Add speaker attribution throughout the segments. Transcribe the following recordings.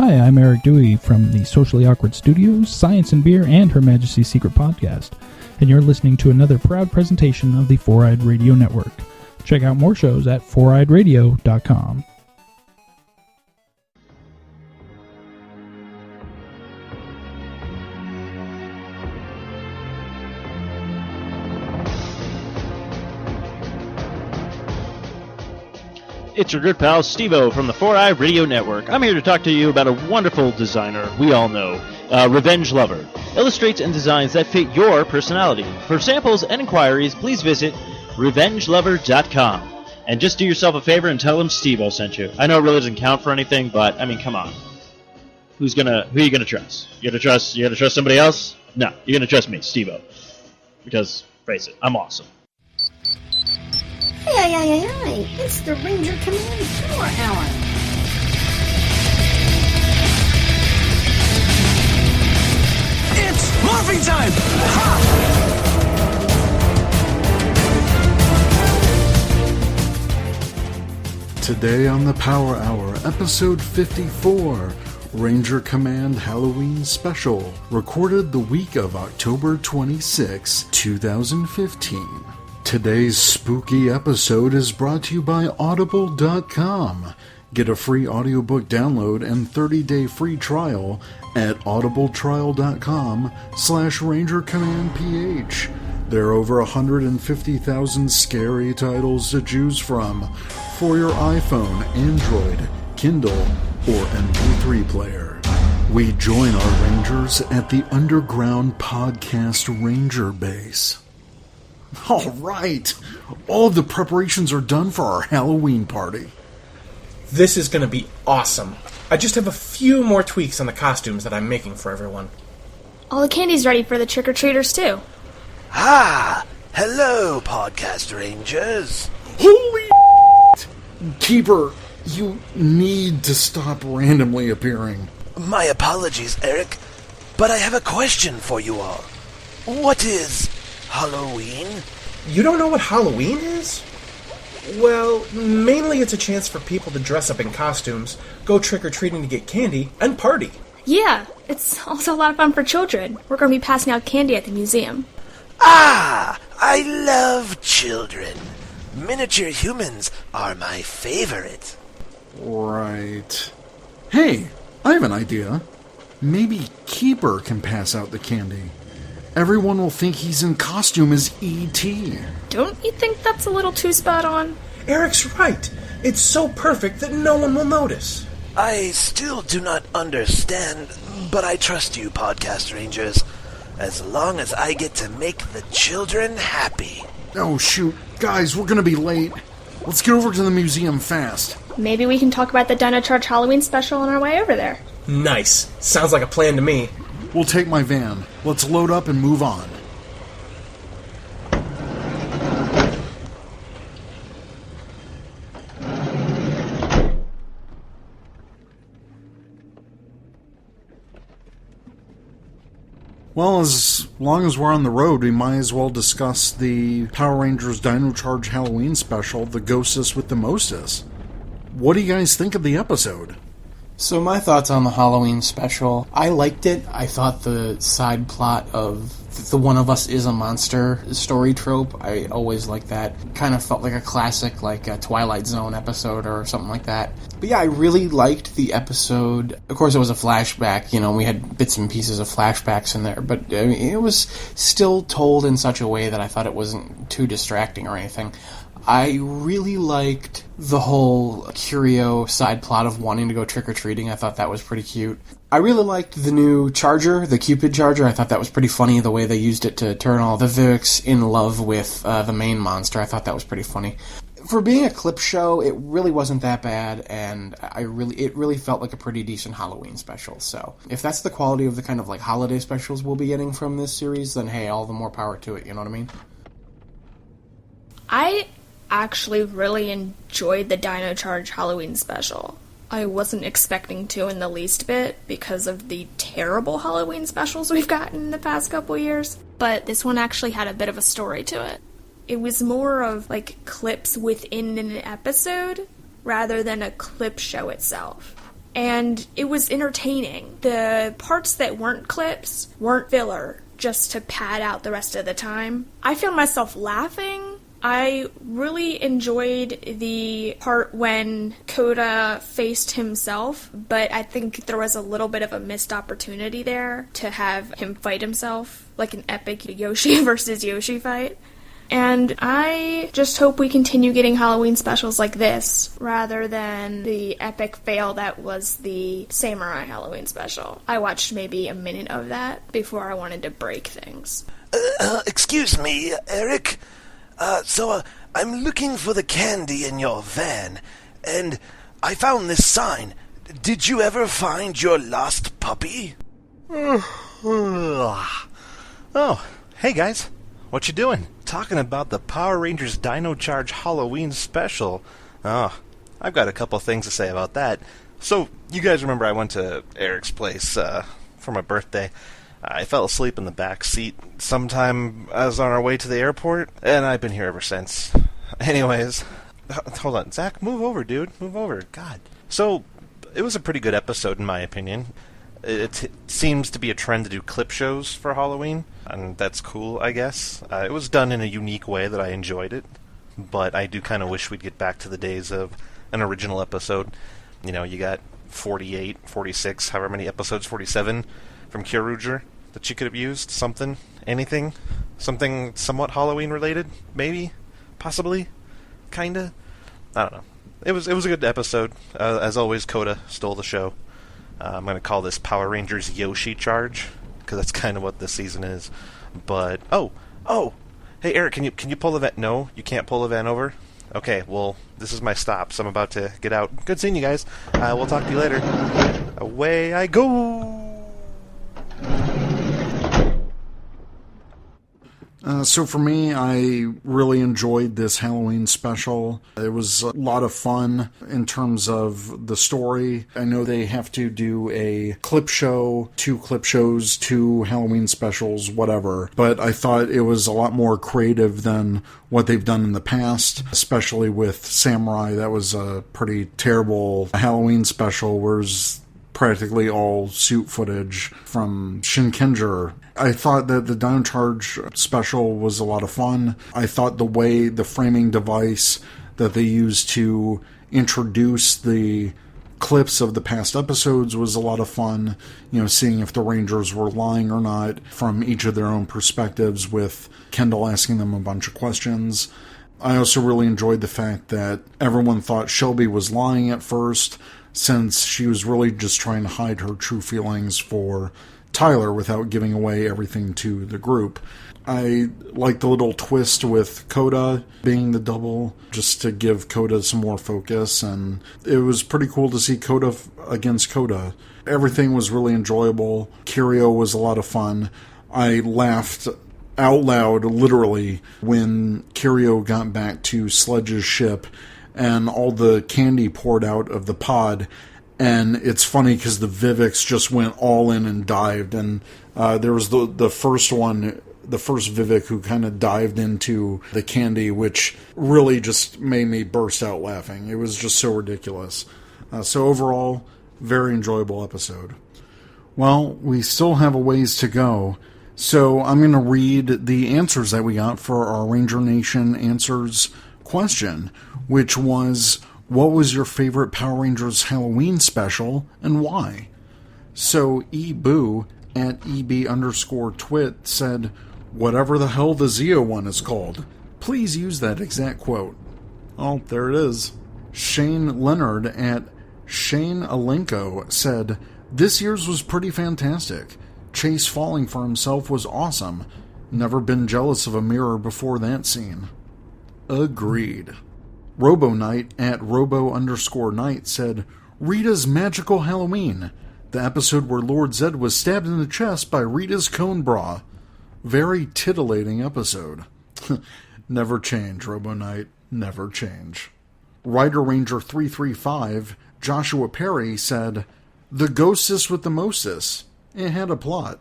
Speaker 1: Hi, I'm Eric Dewey from the Socially Awkward Studios, Science and Beer, and Her Majesty's Secret Podcast, and you're listening to another proud presentation of the Four-Eyed Radio Network. Check out more shows at foureyedradio.com.
Speaker 2: It's your good pal, Steve-O from the Four-Eyed Radio Network. I'm here to talk to you about a wonderful designer we all know, Revenge Lover. Illustrates and designs that fit your personality. For samples and inquiries, please visit revengelover.com. And just do yourself a favor and tell him Steve-O sent you. I know it really doesn't count for anything, but, I mean, come on. Who are you gonna trust? You gonna trust somebody else? No, you're gonna trust me, Steve-O. Because, face it, I'm awesome.
Speaker 3: Hey, it's the Ranger Command Power Hour.
Speaker 4: It's morphing time! Ha!
Speaker 5: Today on the Power Hour, episode 54, Ranger Command Halloween Special, recorded the week of October 26, 2015. Today's spooky episode is brought to you by Audible.com. Get a free audiobook download and 30-day free trial at audibletrial.com/RangerCommandPH. There are over 150,000 scary titles to choose from for your iPhone, Android, Kindle, or MP3 player. We join our Rangers at the Underground Podcast Ranger Base. All right, all of the preparations are done for our Halloween party.
Speaker 6: This is going to be awesome. I just have a few more tweaks on the costumes that I'm making for everyone.
Speaker 7: All the candy's ready for the trick-or-treaters, too.
Speaker 4: Ah! Hello, Podcast Rangers.
Speaker 5: Holy Keeper, you need to stop randomly appearing.
Speaker 4: My apologies, Eric, but I have a question for you all. What is Halloween?
Speaker 6: You don't know what Halloween is? Well, mainly it's a chance for people to dress up in costumes, go trick-or-treating to get candy, and party.
Speaker 7: Yeah, it's also a lot of fun for children. We're going to be passing out candy at the museum.
Speaker 4: Ah! I love children. Miniature humans are my favorite.
Speaker 5: Right. Hey, I have an idea. Maybe Keeper can pass out the candy. Everyone will think he's in costume as E.T.
Speaker 7: Don't you think that's a little too spot on?
Speaker 6: Eric's right. It's so perfect that no one will notice.
Speaker 4: I still do not understand, but I trust you, Podcast Rangers, as long as I get to make the children happy.
Speaker 5: Oh, shoot. Guys, we're gonna be late. Let's get over to the museum fast.
Speaker 7: Maybe we can talk about the Dino Charge Halloween special on our way over there.
Speaker 6: Nice. Sounds like a plan to me.
Speaker 5: We'll take my van. Let's load up and move on. Well, as long as we're on the road, we might as well discuss the Power Rangers Dino Charge Halloween special, the Ghostest with the Mostest. What do you guys think of the episode?
Speaker 8: So my thoughts on the Halloween special, I liked it. I thought the side plot of the one of us is a monster story trope, I always liked that. Kind of felt like a classic, like a Twilight Zone episode or something like that. But yeah, I really liked the episode. Of course, it was a flashback, we had bits and pieces of flashbacks in there, but I mean, it was still told in such a way that I thought it wasn't too distracting or anything. I really liked the whole curio side plot of wanting to go trick-or-treating. I thought that was pretty cute. I really liked the new charger, the Cupid charger. I thought that was pretty funny, the way they used it to turn all the Vivics in love with the main monster. I thought that was pretty funny. For being a clip show, it really wasn't that bad, and it really felt like a pretty decent Halloween special. So if that's the quality of the kind of like holiday specials we'll be getting from this series, then hey, all the more power to it, you know what I mean?
Speaker 7: I actually really enjoyed the Dino Charge Halloween special. I wasn't expecting to in the least bit because of the terrible Halloween specials we've gotten in the past couple years, but this one actually had a bit of a story to it. It was more of like clips within an episode rather than a clip show itself. and it was entertaining. The parts that weren't clips weren't filler, just to pad out the rest of the time. I found myself laughing. I really enjoyed the part when Koda faced himself, but I think there was a little bit of a missed opportunity there to have him fight himself, like an epic Yoshi versus Yoshi fight. And I just hope we continue getting Halloween specials like this, rather than the epic fail that was the Samurai Halloween special. I watched maybe a minute of that before I wanted to break things.
Speaker 4: Excuse me, Eric. I'm looking for the candy in your van, and I found this sign. Did you ever find your lost puppy?
Speaker 9: Oh, hey guys. What you doing? Talking about the Power Rangers Dino Charge Halloween special. Oh, I've got a couple things to say about that. So, you guys remember I went to Eric's place for my birthday. I fell asleep in the back seat sometime as on our way to the airport, and I've been here ever since. Anyways, hold on. Zach, move over, dude. Move over. God. So, it was a pretty good episode, in my opinion. It seems to be a trend to do clip shows for Halloween, and that's cool, I guess. It was done in a unique way that I enjoyed it, but I do kind of wish we'd get back to the days of an original episode. You know, you got 48, 46, however many episodes, 47 from Kyoruger that you could have used. Something, anything, something somewhat Halloween related, maybe, possibly, kinda. I don't know. It was a good episode. As always, Koda stole the show. I'm going to call this Power Rangers Yoshi Charge, because that's kind of what this season is. But, oh, hey Eric, can you pull the van? No, you can't pull the van over? Okay, well, this is my stop, so I'm about to get out. Good seeing you guys. We'll talk to you later. Away I go!
Speaker 5: So for me, I really enjoyed this Halloween special. It was a lot of fun in terms of the story. I know they have to do a clip show, 2 clip shows, 2 Halloween specials, whatever. But I thought it was a lot more creative than what they've done in the past, especially with Samurai. That was a pretty terrible Halloween special, whereas practically all suit footage from Shinkenger. I thought that the Dino Charge special was a lot of fun. I thought the framing device that they used to introduce the clips of the past episodes was a lot of fun. You know, seeing if the Rangers were lying or not from each of their own perspectives, with Kendall asking them a bunch of questions. I also really enjoyed the fact that everyone thought Shelby was lying at first, since she was really just trying to hide her true feelings for Tyler without giving away everything to the group. I like the little twist with Koda being the double, just to give Koda some more focus, and it was pretty cool to see Koda against Koda. Everything was really enjoyable. Kiryu was a lot of fun. I laughed out loud, literally, when Kiryu got back to Sledge's ship and all the candy poured out of the pod. And it's funny because the Viveks just went all in and dived. And there was the first one, the first Vivek who kind of dived into the candy, which really just made me burst out laughing. It was just so ridiculous. So overall, very enjoyable episode. Well, we still have a ways to go. So I'm going to read the answers that we got for our Ranger Nation Answers question, which was, what was your favorite Power Rangers Halloween special and why? So eBoo at EB_twit said, whatever the hell the Zeo one is called. Please use that exact quote. Oh, there it is. Shane Leonard at Shane Alenko said, this year's was pretty fantastic. Chase falling for himself was awesome. Never been jealous of a mirror before that scene. Agreed. Robo Knight at Robo_Knight said, Rita's Magical Halloween. The episode where Lord Zed was stabbed in the chest by Rita's cone bra. Very titillating episode. Never change, Robo Knight. Never change. Rider Ranger 335, Joshua Perry said, the Ghostest with the Mostest. It had a plot.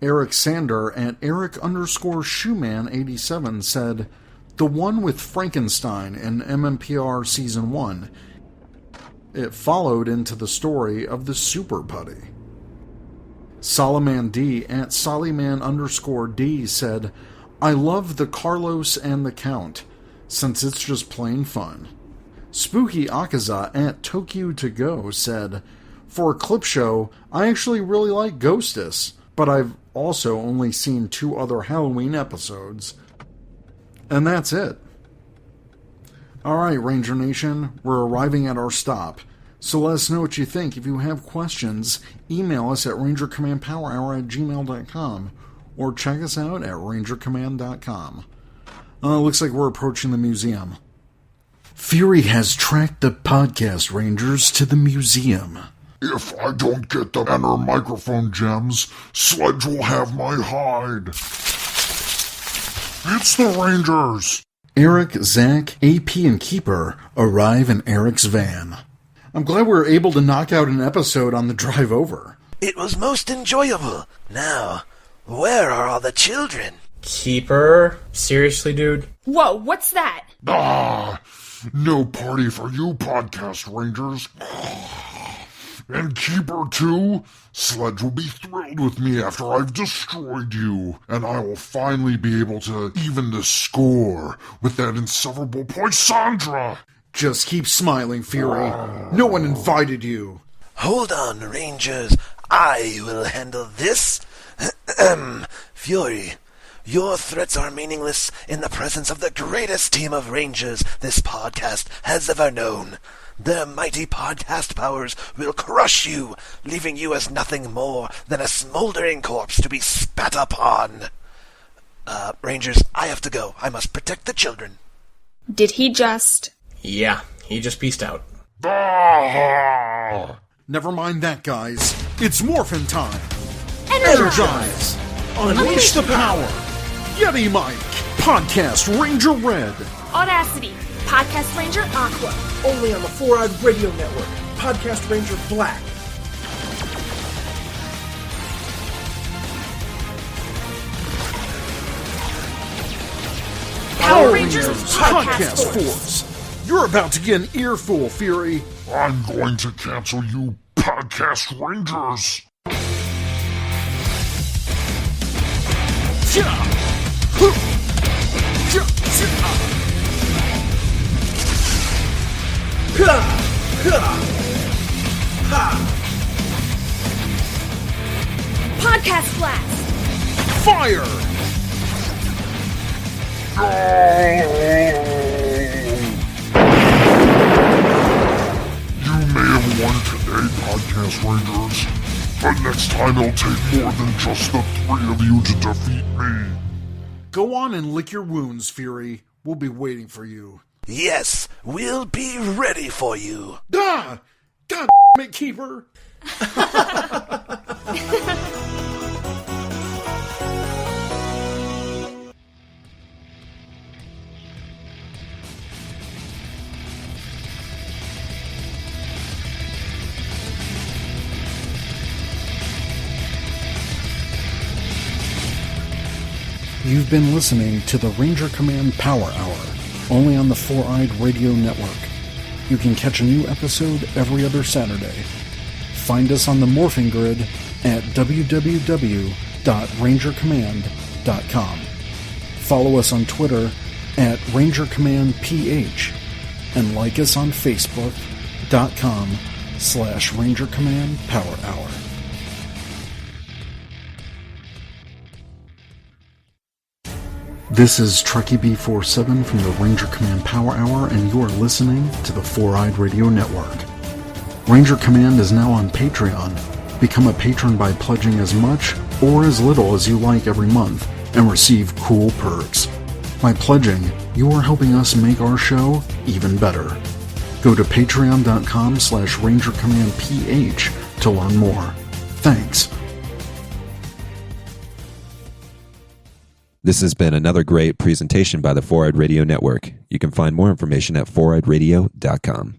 Speaker 5: Eric Sander at Eric_Shoeman87 said, the one with Frankenstein in MMPR Season 1. it followed into the story of the Super Putty. Solomon D at Soliman_D said, I love the Carlos and the Count, since it's just plain fun. Spooky Akaza at Tokyo To Go said, for a clip show, I actually really like Ghostest, but I've also only seen 2 other Halloween episodes. And that's it. Alright, Ranger Nation, we're arriving at our stop. So let us know what you think. If you have questions, email us at rangercommandpowerhour@gmail.com or check us out at rangercommand.com. Looks like we're approaching the museum. Fury has tracked the podcast rangers to the museum.
Speaker 10: If I don't get the banner microphone gems, Sledge will have my hide. It's the Rangers!
Speaker 5: Eric, Zach, AP, and Keeper arrive in Eric's van. I'm glad we were able to knock out an episode on the drive over.
Speaker 4: It was most enjoyable. Now, where are all the children?
Speaker 6: Keeper? Seriously, dude?
Speaker 7: Whoa, what's that?
Speaker 10: No party for you, podcast rangers. And Keeper, too? Sledge will be thrilled with me after I've destroyed you, and I will finally be able to even the score with that insufferable Poisandra.
Speaker 5: Just keep smiling, Fury. No one invited you.
Speaker 4: Hold on, Rangers. I will handle this. Fury, your threats are meaningless in the presence of the greatest team of Rangers this podcast has ever known. Their mighty podcast powers will crush you, leaving you as nothing more than a smoldering corpse to be spat upon. Rangers, I have to go. I must protect the children.
Speaker 7: Did he just...
Speaker 6: Yeah, he just peaced out.
Speaker 5: Never mind that, guys. It's morphin' time.
Speaker 7: Energize!
Speaker 5: Unleash the power! Yeti Mike! Podcast Ranger Red!
Speaker 7: Audacity! Podcast Ranger Aqua!
Speaker 6: Only on the 4-Eyed Radio Network. Podcast Ranger Black.
Speaker 7: Power Rangers
Speaker 5: Podcast Force! You're about to get an earful, Fury.
Speaker 10: I'm going to cancel you, podcast rangers.
Speaker 7: Podcast Blast!
Speaker 5: Fire!
Speaker 10: You may have won today, podcast rangers, but next time it'll take more than just the 3 of you to defeat me.
Speaker 5: Go on and lick your wounds, Fury. We'll be waiting for you.
Speaker 4: Yes, we'll be ready for you.
Speaker 5: God it, Keeper! You've been listening to the Ranger Command Power Hour, only on the 4-Eyed Radio Network. You can catch a new episode every other Saturday. Find us on the Morphing Grid at www.rangercommand.com. Follow us on Twitter at RangerCommandPH and like us on Facebook.com/RangerCommandPowerHour. This is Truckee B47 from the Ranger Command Power Hour, and you are listening to the 4-Eyed Radio Network. Ranger Command is now on Patreon. Become a patron by pledging as much or as little as you like every month and receive cool perks. By pledging, you are helping us make our show even better. Go to patreon.com/RangerCommandPH to learn more. Thanks.
Speaker 11: This has been another great presentation by the 4-Eyed Radio Network. You can find more information at 4eyedradio.com.